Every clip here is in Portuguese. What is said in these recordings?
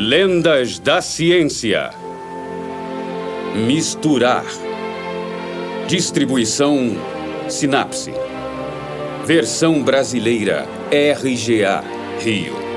Lendas da ciência. Misturar. Distribuição Sinapse. Versão brasileira RGA Rio.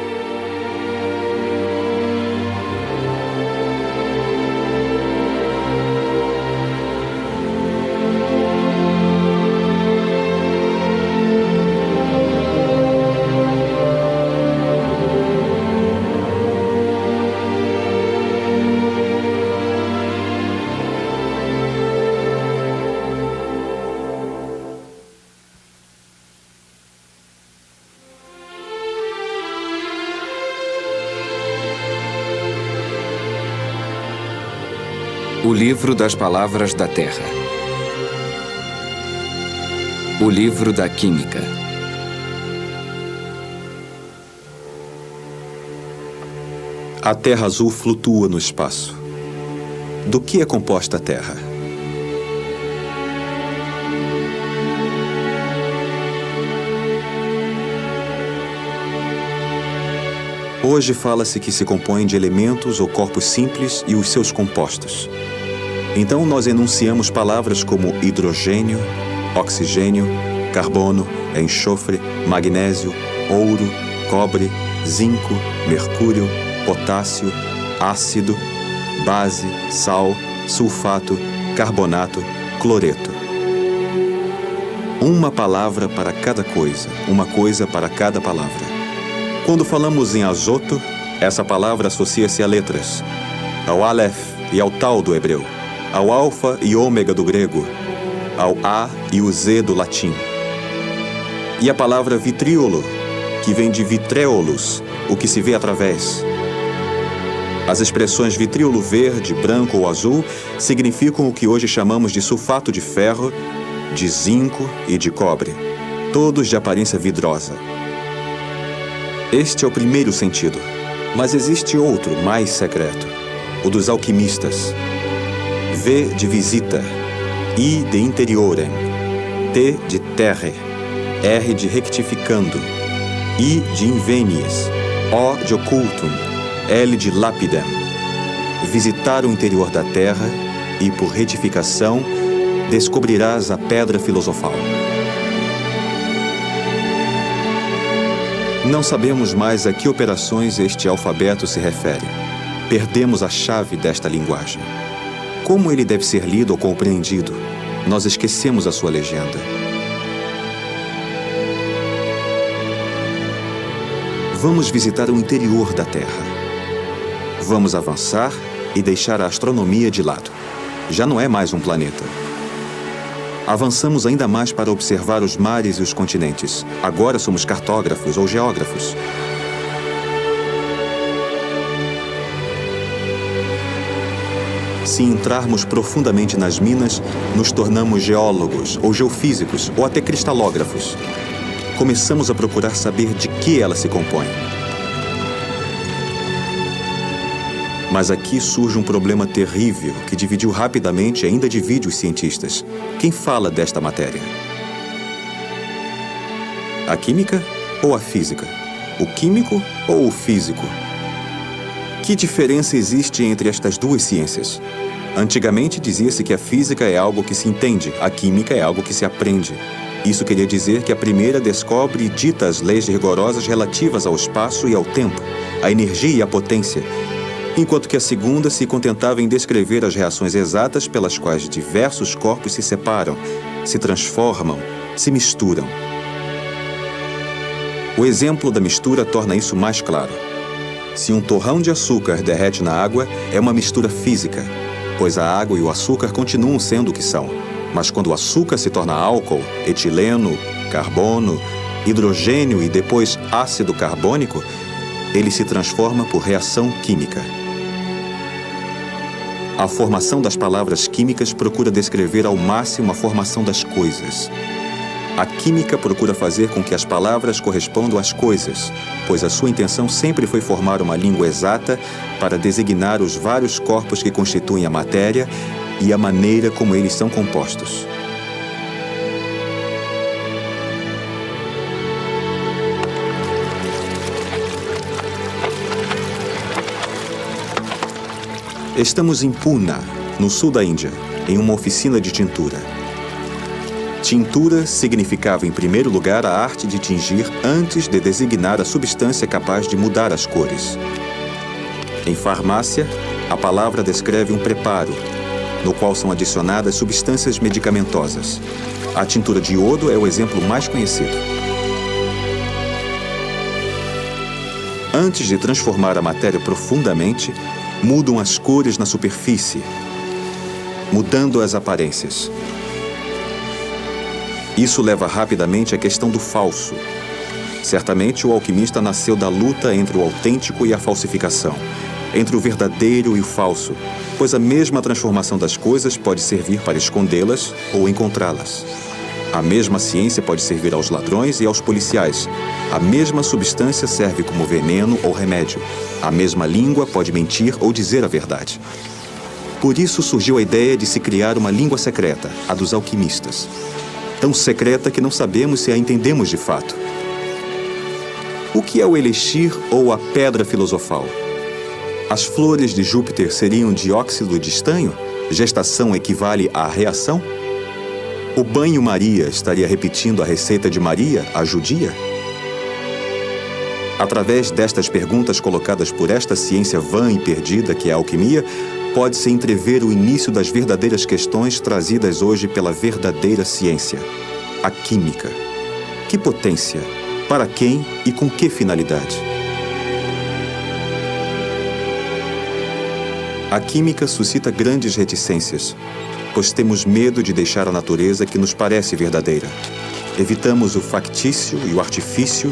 O livro das palavras da Terra. O livro da química. A Terra Azul flutua no espaço. Do que é composta a Terra? Hoje fala-se que se compõe de elementos ou corpos simples e os seus compostos. Então nós enunciamos palavras como hidrogênio, oxigênio, carbono, enxofre, magnésio, ouro, cobre, zinco, mercúrio, potássio, ácido, base, sal, sulfato, carbonato, cloreto. Uma palavra para cada coisa, uma coisa para cada palavra. Quando falamos em azoto, essa palavra associa-se a letras, ao Aleph e ao Tal do hebreu, ao alfa e ômega do grego, ao A e o Z do latim. E a palavra vitríolo, que vem de vitréolos, o que se vê através. As expressões vitríolo verde, branco ou azul significam o que hoje chamamos de sulfato de ferro, de zinco e de cobre, todos de aparência vidrosa. Este é o primeiro sentido, mas existe outro mais secreto, o dos alquimistas. V de visita, I de interiorem, T de terre, R de rectificando, I de invenies, O de occultum, L de lapidem. Visitar o interior da terra e, por retificação, descobrirás a pedra filosofal. Não sabemos mais a que operações este alfabeto se refere. Perdemos a chave desta linguagem. Como ele deve ser lido ou compreendido? Nós esquecemos a sua legenda. Vamos visitar o interior da Terra. Vamos avançar e deixar a astronomia de lado. Já não é mais um planeta. Avançamos ainda mais para observar os mares e os continentes. Agora somos cartógrafos ou geógrafos. Se entrarmos profundamente nas minas, nos tornamos geólogos ou geofísicos ou até cristalógrafos. Começamos a procurar saber de que ela se compõe. Mas aqui surge um problema terrível que dividiu rapidamente e ainda divide os cientistas. Quem fala desta matéria? A química ou a física? O químico ou o físico? Que diferença existe entre estas duas ciências? Antigamente dizia-se que a física é algo que se entende, a química é algo que se aprende. Isso queria dizer que a primeira descobre e dita as leis rigorosas relativas ao espaço e ao tempo, à energia e à potência, enquanto que a segunda se contentava em descrever as reações exatas pelas quais diversos corpos se separam, se transformam, se misturam. O exemplo da mistura torna isso mais claro. Se um torrão de açúcar derrete na água, é uma mistura física, pois a água e o açúcar continuam sendo o que são. Mas quando o açúcar se torna álcool, etileno, carbono, hidrogênio e depois ácido carbônico, ele se transforma por reação química. A formação das palavras químicas procura descrever ao máximo a formação das coisas. A química procura fazer com que as palavras correspondam às coisas, pois a sua intenção sempre foi formar uma língua exata para designar os vários corpos que constituem a matéria e a maneira como eles são compostos. Estamos em Pune, no sul da Índia, em uma oficina de tintura. Tintura significava, em primeiro lugar, a arte de tingir antes de designar a substância capaz de mudar as cores. Em farmácia, a palavra descreve um preparo, no qual são adicionadas substâncias medicamentosas. A tintura de iodo é o exemplo mais conhecido. Antes de transformar a matéria profundamente, mudam as cores na superfície, mudando as aparências. Isso leva rapidamente à questão do falso. Certamente, o alquimista nasceu da luta entre o autêntico e a falsificação, entre o verdadeiro e o falso, pois a mesma transformação das coisas pode servir para escondê-las ou encontrá-las. A mesma ciência pode servir aos ladrões e aos policiais. A mesma substância serve como veneno ou remédio. A mesma língua pode mentir ou dizer a verdade. Por isso surgiu a ideia de se criar uma língua secreta, a dos alquimistas. Tão secreta que não sabemos se a entendemos de fato. O que é o elixir ou a pedra filosofal? As flores de Júpiter seriam dióxido de estanho? Gestação equivale à reação? O banho-maria estaria repetindo a receita de Maria, a judia? Através destas perguntas colocadas por esta ciência vã e perdida que é a alquimia, pode-se entrever o início das verdadeiras questões trazidas hoje pela verdadeira ciência, a química. Que potência? Para quem e com que finalidade? A química suscita grandes reticências, pois temos medo de deixar a natureza que nos parece verdadeira. Evitamos o factício e o artifício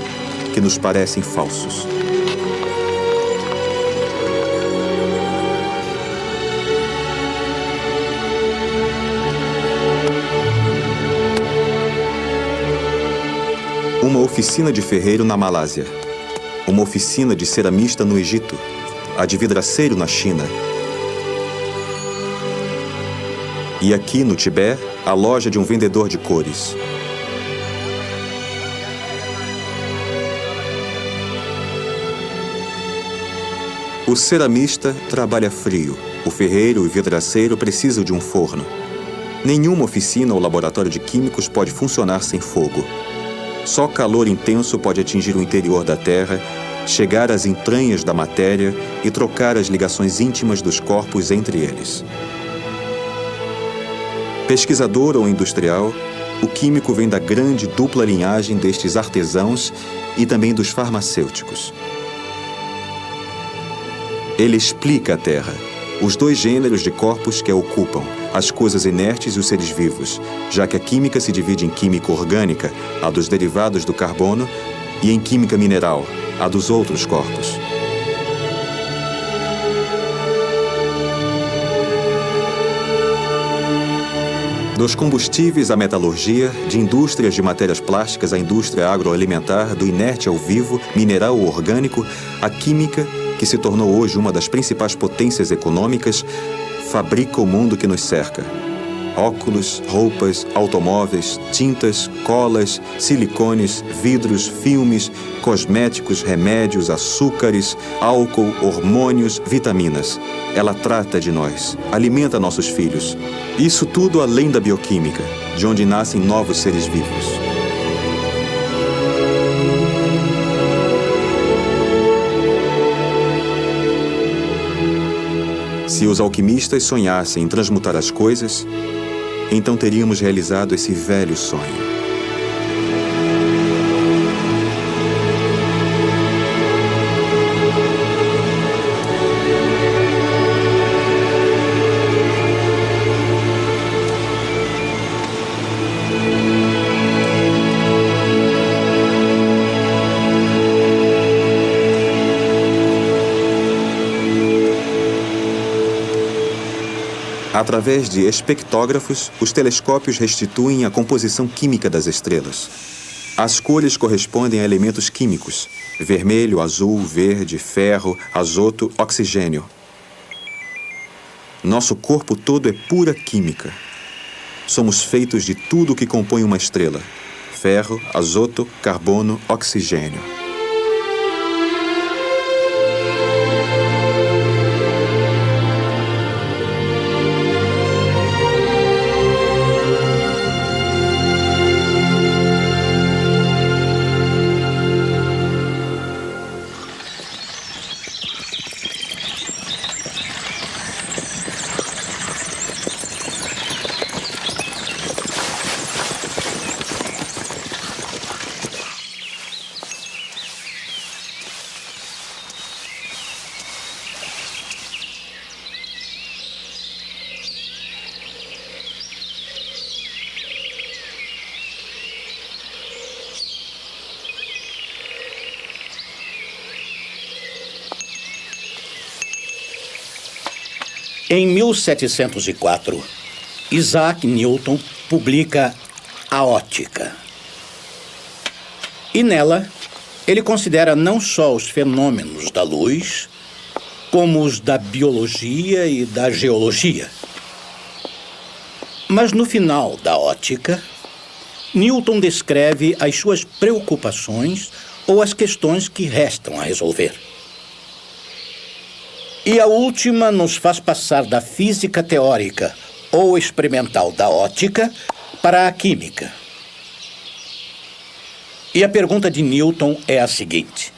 que nos parecem falsos. Uma oficina de ferreiro na Malásia. Uma oficina de ceramista no Egito. A de vidraceiro na China. E aqui, no Tibete, a loja de um vendedor de cores. O ceramista trabalha frio. O ferreiro e o vidraceiro precisam de um forno. Nenhuma oficina ou laboratório de químicos pode funcionar sem fogo. Só calor intenso pode atingir o interior da Terra, chegar às entranhas da matéria e trocar as ligações íntimas dos corpos entre eles. Pesquisador ou industrial, o químico vem da grande dupla linhagem destes artesãos e também dos farmacêuticos. Ele explica a Terra, os dois gêneros de corpos que a ocupam, as coisas inertes e os seres vivos, já que a química se divide em química orgânica, a dos derivados do carbono, e em química mineral, a dos outros corpos. Dos combustíveis à metalurgia, de indústrias de matérias plásticas à indústria agroalimentar, do inerte ao vivo, mineral ou orgânico, a química, que se tornou hoje uma das principais potências econômicas, fabrica o mundo que nos cerca. Óculos, roupas, automóveis, tintas, colas, silicones, vidros, filmes, cosméticos, remédios, açúcares, álcool, hormônios, vitaminas. Ela trata de nós, alimenta nossos filhos. Isso tudo além da bioquímica, de onde nascem novos seres vivos. Se os alquimistas sonhassem em transmutar as coisas, então teríamos realizado esse velho sonho. Através de espectógrafos, os telescópios restituem a composição química das estrelas. As cores correspondem a elementos químicos: vermelho, azul, verde, ferro, azoto, oxigênio. Nosso corpo todo é pura química. Somos feitos de tudo o que compõe uma estrela: ferro, azoto, carbono, oxigênio. Em 1704, Isaac Newton publica A Ótica. E nela, ele considera não só os fenômenos da luz, como os da biologia e da geologia. Mas no final da Ótica, Newton descreve as suas preocupações ou as questões que restam a resolver. E a última nos faz passar da física teórica ou experimental da ótica para a química. E a pergunta de Newton é a seguinte: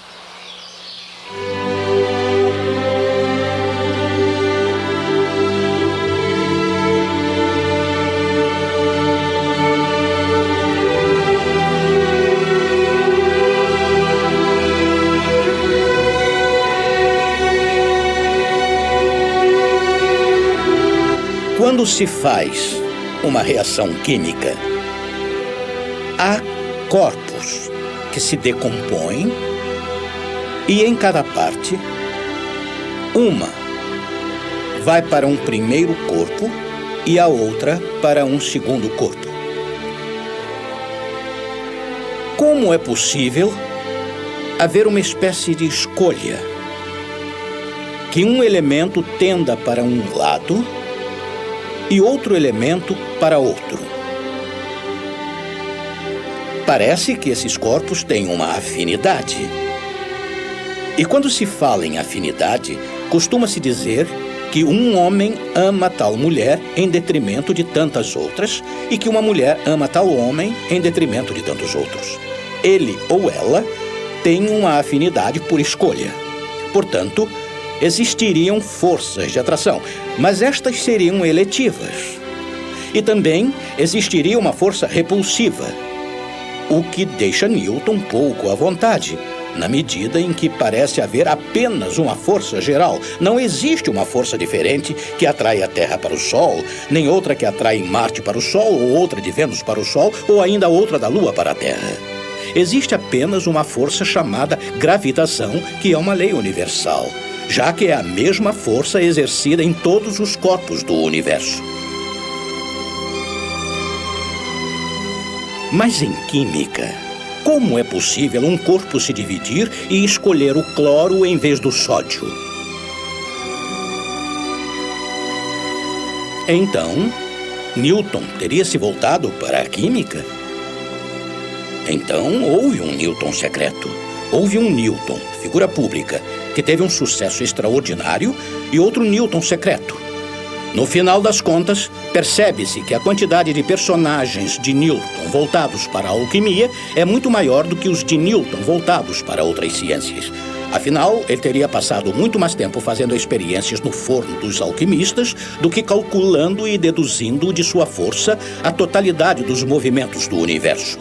quando se faz uma reação química, há corpos que se decompõem e em cada parte, uma vai para um primeiro corpo e a outra para um segundo corpo. Como é possível haver uma espécie de escolha? Que um elemento tenda para um lado e outro elemento para outro. Parece que esses corpos têm uma afinidade. E quando se fala em afinidade, costuma-se dizer que um homem ama tal mulher em detrimento de tantas outras e que uma mulher ama tal homem em detrimento de tantos outros. Ele ou ela tem uma afinidade por escolha. Portanto, existiriam forças de atração, mas estas seriam eletivas. E também existiria uma força repulsiva, o que deixa Newton pouco à vontade, na medida em que parece haver apenas uma força geral. Não existe uma força diferente que atrai a Terra para o Sol, nem outra que atrai Marte para o Sol, ou outra de Vênus para o Sol, ou ainda outra da Lua para a Terra. Existe apenas uma força chamada gravitação, que é uma lei universal, já que é a mesma força exercida em todos os corpos do universo. Mas em química, como é possível um corpo se dividir e escolher o cloro em vez do sódio? Então, Newton teria se voltado para a química? Então, houve um Newton secreto. Houve um Newton, figura pública, que teve um sucesso extraordinário, e outro Newton secreto. No final das contas, percebe-se que a quantidade de personagens de Newton voltados para a alquimia é muito maior do que os de Newton voltados para outras ciências. Afinal, ele teria passado muito mais tempo fazendo experiências no forno dos alquimistas do que calculando e deduzindo de sua força a totalidade dos movimentos do universo.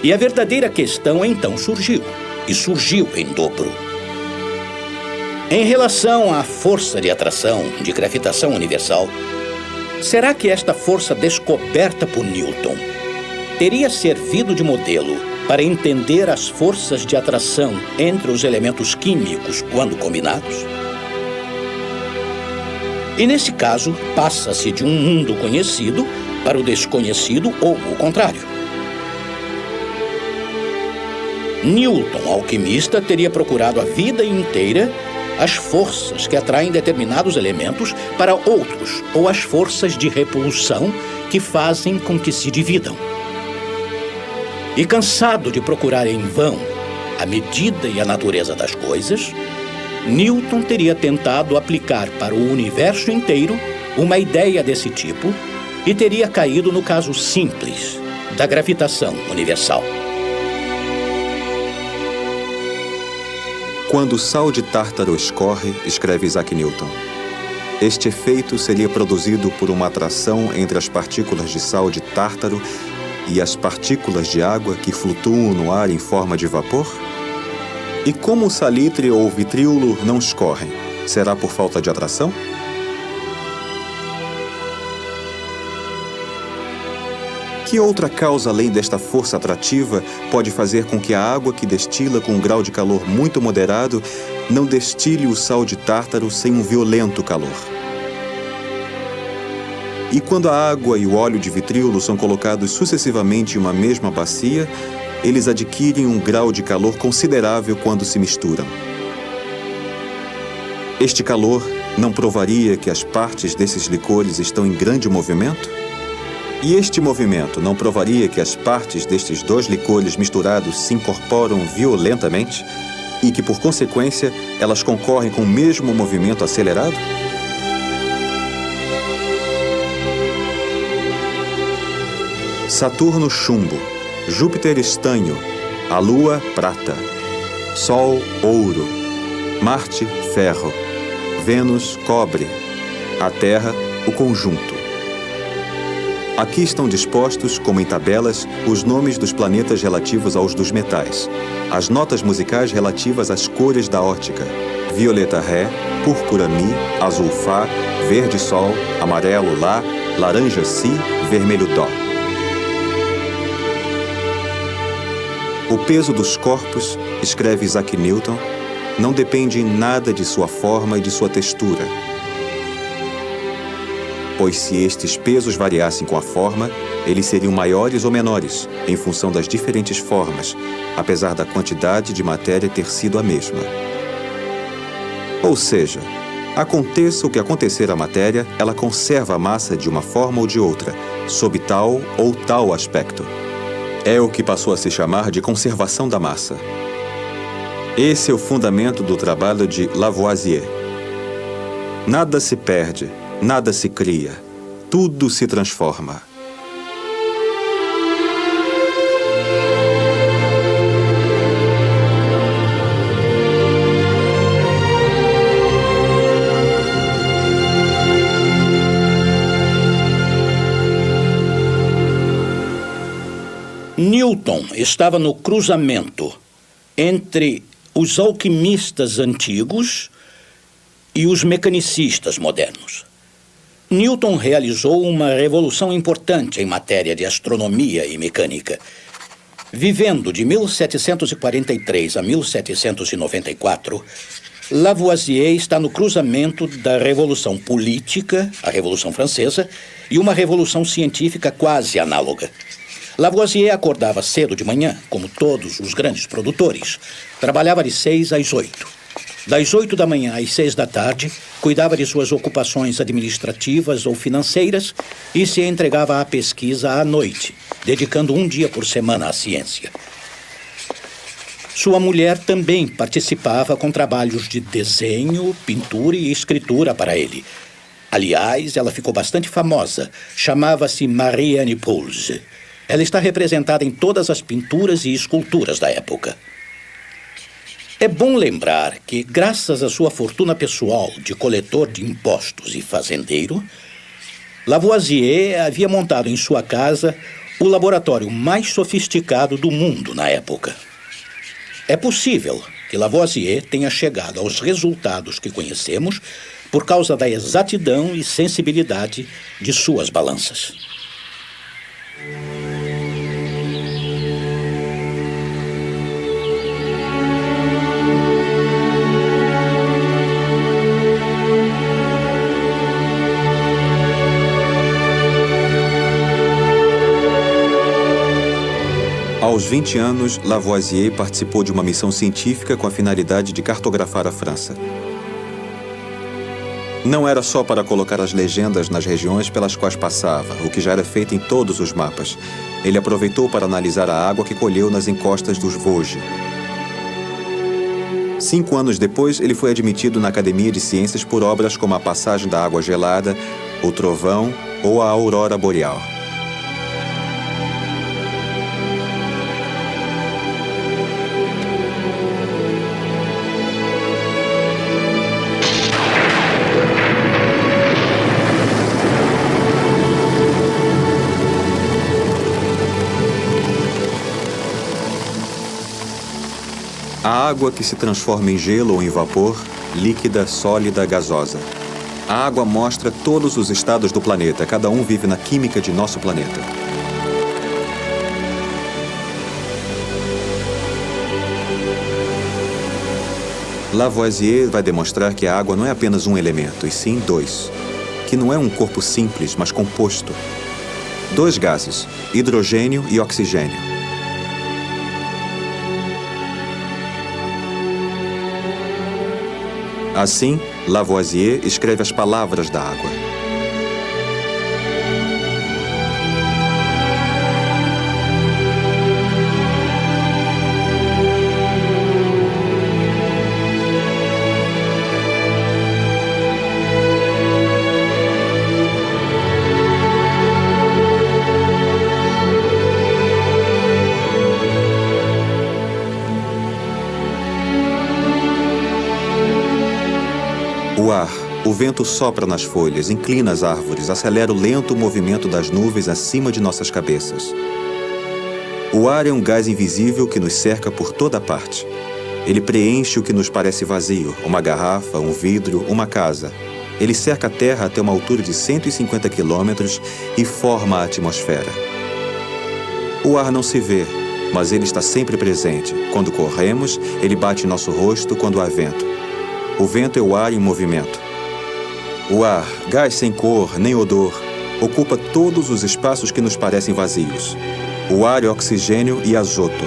E a verdadeira questão então surgiu, e surgiu em dobro. Em relação à força de atração, de gravitação universal, será que esta força descoberta por Newton teria servido de modelo para entender as forças de atração entre os elementos químicos quando combinados? E nesse caso, passa-se de um mundo conhecido para o desconhecido ou o contrário. Newton, alquimista, teria procurado a vida inteira as forças que atraem determinados elementos para outros, ou as forças de repulsão que fazem com que se dividam. E cansado de procurar em vão a medida e a natureza das coisas, Newton teria tentado aplicar para o universo inteiro uma ideia desse tipo e teria caído no caso simples da gravitação universal. Quando o sal de tártaro escorre, escreve Isaac Newton, este efeito seria produzido por uma atração entre as partículas de sal de tártaro e as partículas de água que flutuam no ar em forma de vapor? E como o salitre ou o vitríolo não escorrem, será por falta de atração? Que outra causa além desta força atrativa pode fazer com que a água que destila com um grau de calor muito moderado não destile o sal de tártaro sem um violento calor? E quando a água e o óleo de vitríolo são colocados sucessivamente em uma mesma bacia, eles adquirem um grau de calor considerável quando se misturam. Este calor não provaria que as partes desses licores estão em grande movimento? E este movimento não provaria que as partes destes dois licores misturados se incorporam violentamente e que, por consequência, elas concorrem com o mesmo movimento acelerado? Saturno, chumbo. Júpiter, estanho. A Lua, prata. Sol, ouro. Marte, ferro. Vênus, cobre. A Terra, o conjunto. Aqui estão dispostos, como em tabelas, os nomes dos planetas relativos aos dos metais. As notas musicais relativas às cores da ótica. Violeta, ré. Púrpura, mi. Azul, fá. Verde, sol. Amarelo, lá. Laranja, si. Vermelho, dó. O peso dos corpos, escreve Isaac Newton, não depende em nada de sua forma e de sua textura. Pois se estes pesos variassem com a forma, eles seriam maiores ou menores, em função das diferentes formas, apesar da quantidade de matéria ter sido a mesma. Ou seja, aconteça o que acontecer à matéria, ela conserva a massa de uma forma ou de outra, sob tal ou tal aspecto. É o que passou a se chamar de conservação da massa. Esse é o fundamento do trabalho de Lavoisier. Nada se perde, nada se cria, tudo se transforma. Newton estava no cruzamento entre os alquimistas antigos e os mecanicistas modernos. Newton realizou uma revolução importante em matéria de astronomia e mecânica. Vivendo de 1743 a 1794, Lavoisier está no cruzamento da Revolução Política, a Revolução Francesa, e uma revolução científica quase análoga. Lavoisier acordava cedo de manhã, como todos os grandes produtores. Trabalhava de 6 às 8. Das 8 da manhã às 6 da tarde, cuidava de suas ocupações administrativas ou financeiras e se entregava à pesquisa à noite, dedicando um dia por semana à ciência. Sua mulher também participava com trabalhos de desenho, pintura e escritura para ele. Aliás, ela ficou bastante famosa. Chamava-se Marie-Anne Pouls. Ela está representada em todas as pinturas e esculturas da época. É bom lembrar que, graças à sua fortuna pessoal de coletor de impostos e fazendeiro, Lavoisier havia montado em sua casa o laboratório mais sofisticado do mundo na época. É possível que Lavoisier tenha chegado aos resultados que conhecemos por causa da exatidão e sensibilidade de suas balanças. Aos 20 anos, Lavoisier participou de uma missão científica com a finalidade de cartografar a França. Não era só para colocar as legendas nas regiões pelas quais passava, o que já era feito em todos os mapas. Ele aproveitou para analisar a água que colheu nas encostas dos Vosges. 5 anos depois, ele foi admitido na Academia de Ciências por obras como A Passagem da Água Gelada, O Trovão ou A Aurora Boreal. A água que se transforma em gelo ou em vapor, líquida, sólida, gasosa. A água mostra todos os estados do planeta, cada um vive na química de nosso planeta. Lavoisier vai demonstrar que a água não é apenas um elemento, e sim 2. que não é um corpo simples, mas composto. 2 gases, hidrogênio e oxigênio. Assim, Lavoisier escreve as palavras da água. O ar, o vento sopra nas folhas, inclina as árvores, acelera o lento movimento das nuvens acima de nossas cabeças. O ar é um gás invisível que nos cerca por toda parte. Ele preenche o que nos parece vazio, uma garrafa, um vidro, uma casa. Ele cerca a Terra até uma altura de 150 quilômetros e forma a atmosfera. O ar não se vê, mas ele está sempre presente. Quando corremos, ele bate em nosso rosto quando há vento. O vento é o ar em movimento. O ar, gás sem cor nem odor, ocupa todos os espaços que nos parecem vazios. O ar é oxigênio e azoto.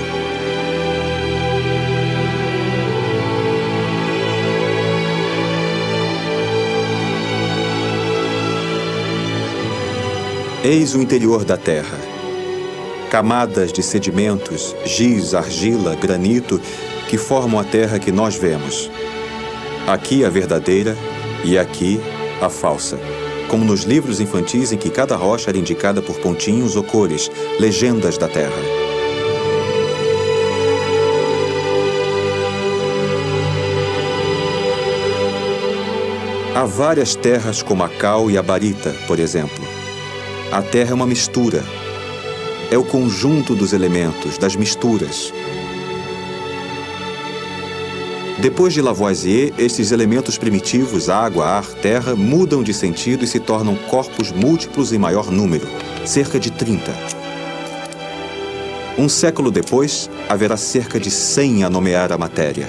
Eis o interior da Terra. Camadas de sedimentos, giz, argila, granito, que formam a Terra que nós vemos. Aqui a verdadeira e aqui a falsa. Como nos livros infantis em que cada rocha era indicada por pontinhos ou cores, legendas da Terra. Há várias terras como a cal e a barita, por exemplo. A Terra é uma mistura. É o conjunto dos elementos, das misturas. Depois de Lavoisier, estes elementos primitivos, água, ar, terra, mudam de sentido e se tornam corpos múltiplos em maior número, cerca de 30. Um século depois, haverá cerca de 100 a nomear a matéria.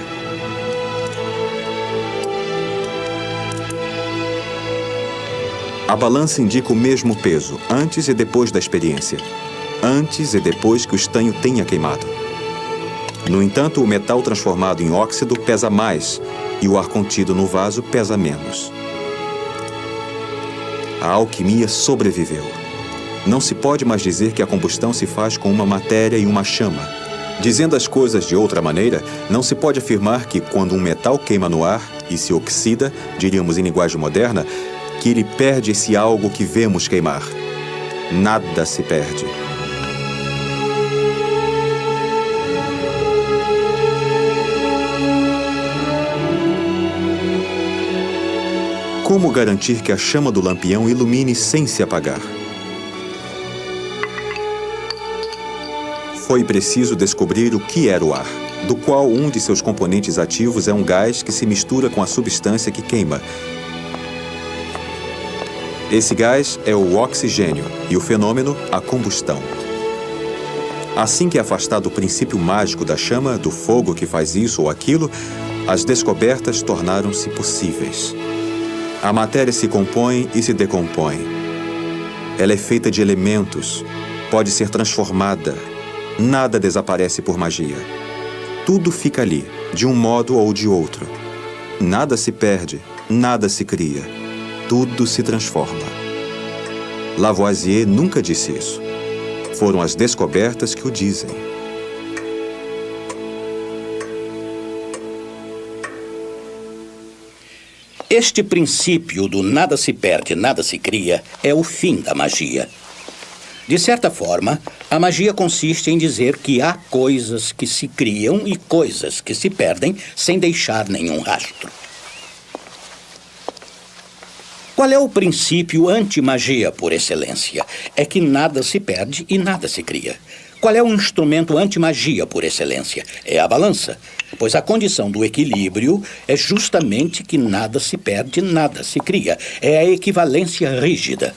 A balança indica o mesmo peso, antes e depois da experiência. Antes e depois que o estanho tenha queimado. No entanto, o metal transformado em óxido pesa mais e o ar contido no vaso pesa menos. A alquimia sobreviveu. Não se pode mais dizer que a combustão se faz com uma matéria e uma chama. Dizendo as coisas de outra maneira, não se pode afirmar que quando um metal queima no ar e se oxida, diríamos em linguagem moderna, que ele perde esse algo que vemos queimar. Nada se perde. Como garantir que a chama do lampião ilumine sem se apagar? Foi preciso descobrir o que era o ar, do qual um de seus componentes ativos é um gás que se mistura com a substância que queima. Esse gás é o oxigênio e o fenômeno, a combustão. Assim que é afastado o princípio mágico da chama, do fogo que faz isso ou aquilo, as descobertas tornaram-se possíveis. A matéria se compõe e se decompõe. Ela é feita de elementos, pode ser transformada. Nada desaparece por magia. Tudo fica ali, de um modo ou de outro. Nada se perde, nada se cria. Tudo se transforma. Lavoisier nunca disse isso. Foram as descobertas que o dizem. Este princípio do nada se perde, nada se cria é o fim da magia. De certa forma, a magia consiste em dizer que há coisas que se criam e coisas que se perdem sem deixar nenhum rastro. Qual é o princípio anti-magia por excelência? É que nada se perde e nada se cria. Qual é o instrumento anti-magia por excelência? É a balança, pois a condição do equilíbrio é justamente que nada se perde, nada se cria. É a equivalência rígida.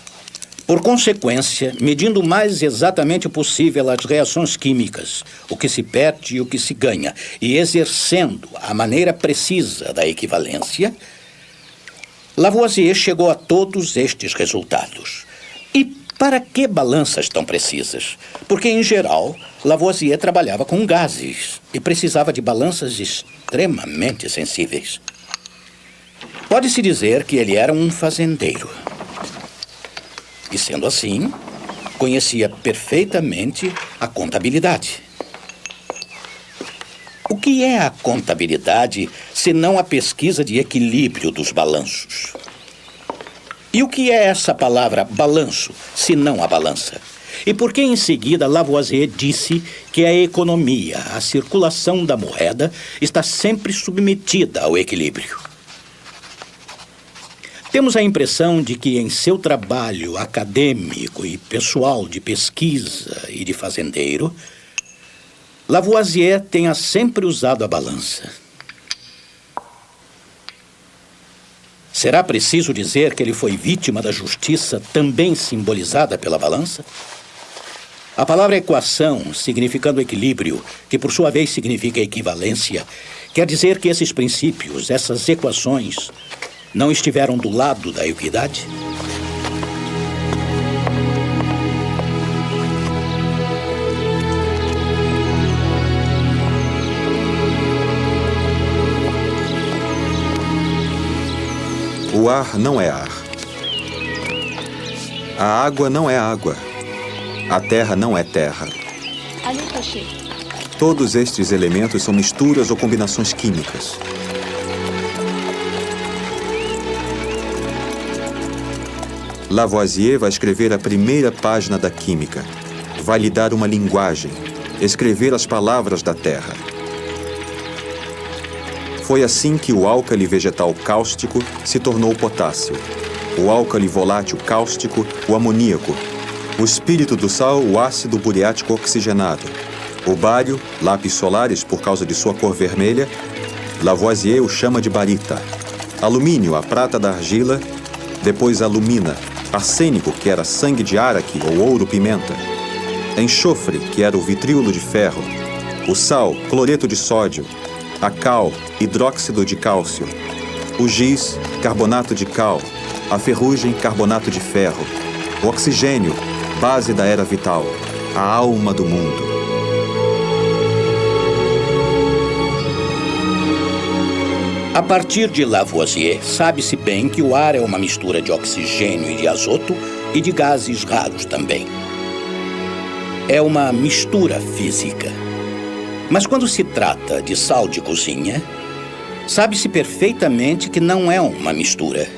Por consequência, medindo o mais exatamente possível as reações químicas, o que se perde e o que se ganha, e exercendo a maneira precisa da equivalência, Lavoisier chegou a todos estes resultados. E para que balanças tão precisas? Porque, em geral, Lavoisier trabalhava com gases e precisava de balanças extremamente sensíveis. Pode-se dizer que ele era um fazendeiro. E, sendo assim, conhecia perfeitamente a contabilidade. O que é a contabilidade, senão a pesquisa de equilíbrio dos balanços? E o que é essa palavra balanço, senão a balança? E por que em seguida Lavoisier disse que a economia, a circulação da moeda, está sempre submetida ao equilíbrio? Temos a impressão de que em seu trabalho acadêmico e pessoal de pesquisa e de fazendeiro, Lavoisier tenha sempre usado a balança. Será preciso dizer que ele foi vítima da justiça também simbolizada pela balança? A palavra equação, significando equilíbrio, que por sua vez significa equivalência, quer dizer que esses princípios, essas equações, não estiveram do lado da equidade? O ar não é ar. A água não é água. A terra não é terra. Todos estes elementos são misturas ou combinações químicas. Lavoisier vai escrever a primeira página da química. Vai lhe dar uma linguagem, escrever as palavras da terra. Foi assim que o álcali vegetal cáustico se tornou potássio, o álcali volátil cáustico, o amoníaco, o espírito do sal, o ácido buriático oxigenado, o bário, lápis solares por causa de sua cor vermelha, Lavoisier o chama de barita, alumínio, a prata da argila, depois alumina, arsênico, que era sangue de araque ou ouro-pimenta, enxofre, que era o vitríolo de ferro, o sal, cloreto de sódio, a cal, hidróxido de cálcio, o giz, carbonato de cal, a ferrugem, carbonato de ferro, o oxigênio, base da era vital, a alma do mundo. A partir de Lavoisier, sabe-se bem que o ar é uma mistura de oxigênio e de azoto e de gases raros também. É uma mistura física. Mas quando se trata de sal de cozinha, sabe-se perfeitamente que não é uma mistura,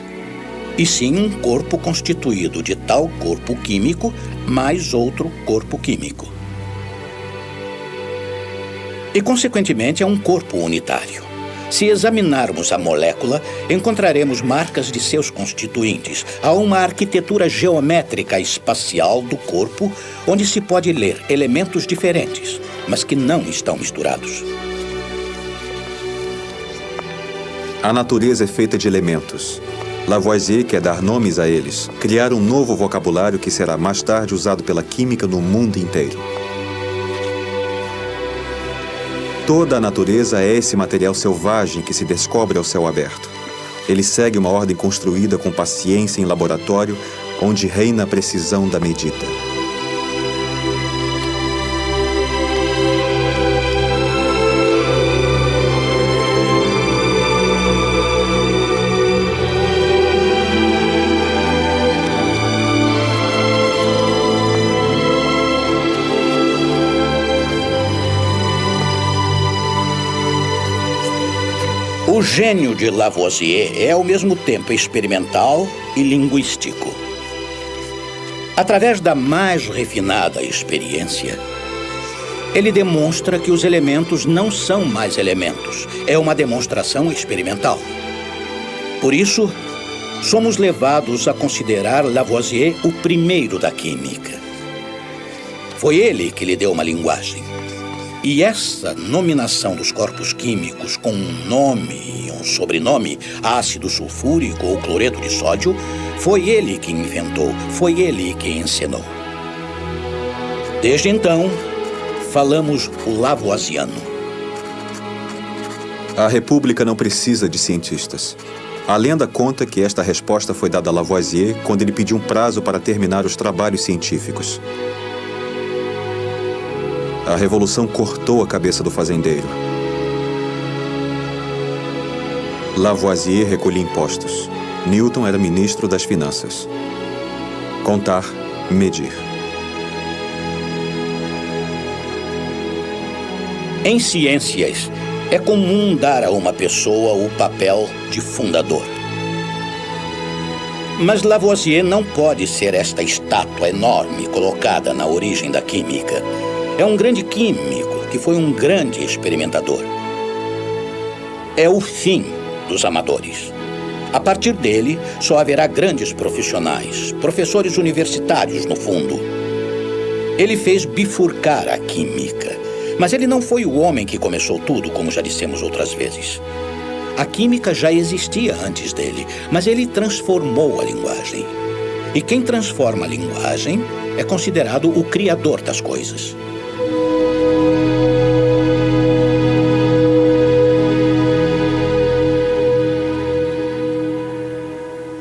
e sim um corpo constituído de tal corpo químico mais outro corpo químico. E, consequentemente, é um corpo unitário. Se examinarmos a molécula, encontraremos marcas de seus constituintes. Há uma arquitetura geométrica espacial do corpo, onde se pode ler elementos diferentes, mas que não estão misturados. A natureza é feita de elementos. Lavoisier quer dar nomes a eles, criar um novo vocabulário que será mais tarde usado pela química no mundo inteiro. Toda a natureza é esse material selvagem que se descobre ao céu aberto. Ele segue uma ordem construída com paciência em laboratório, onde reina a precisão da medida. O gênio de Lavoisier é ao mesmo tempo experimental e linguístico. Através da mais refinada experiência, ele demonstra que os elementos não são mais elementos. É uma demonstração experimental. Por isso, somos levados a considerar Lavoisier o primeiro da química. Foi ele que lhe deu uma linguagem. E essa nominação dos corpos químicos com um nome e um sobrenome, ácido sulfúrico ou cloreto de sódio, foi ele que inventou, foi ele que ensinou. Desde então, falamos o lavoisiano. A República não precisa de cientistas. A lenda conta que esta resposta foi dada a Lavoisier quando ele pediu um prazo para terminar os trabalhos científicos. A revolução cortou a cabeça do fazendeiro. Lavoisier recolhia impostos. Newton era ministro das finanças. Contar, medir. Em ciências, é comum dar a uma pessoa o papel de fundador. Mas Lavoisier não pode ser esta estátua enorme colocada na origem da química. É um grande químico que foi um grande experimentador. É o fim dos amadores. A partir dele, só haverá grandes profissionais, professores universitários, no fundo. Ele fez bifurcar a química. Mas ele não foi o homem que começou tudo, como já dissemos outras vezes. A química já existia antes dele, mas ele transformou a linguagem. E quem transforma a linguagem é considerado o criador das coisas.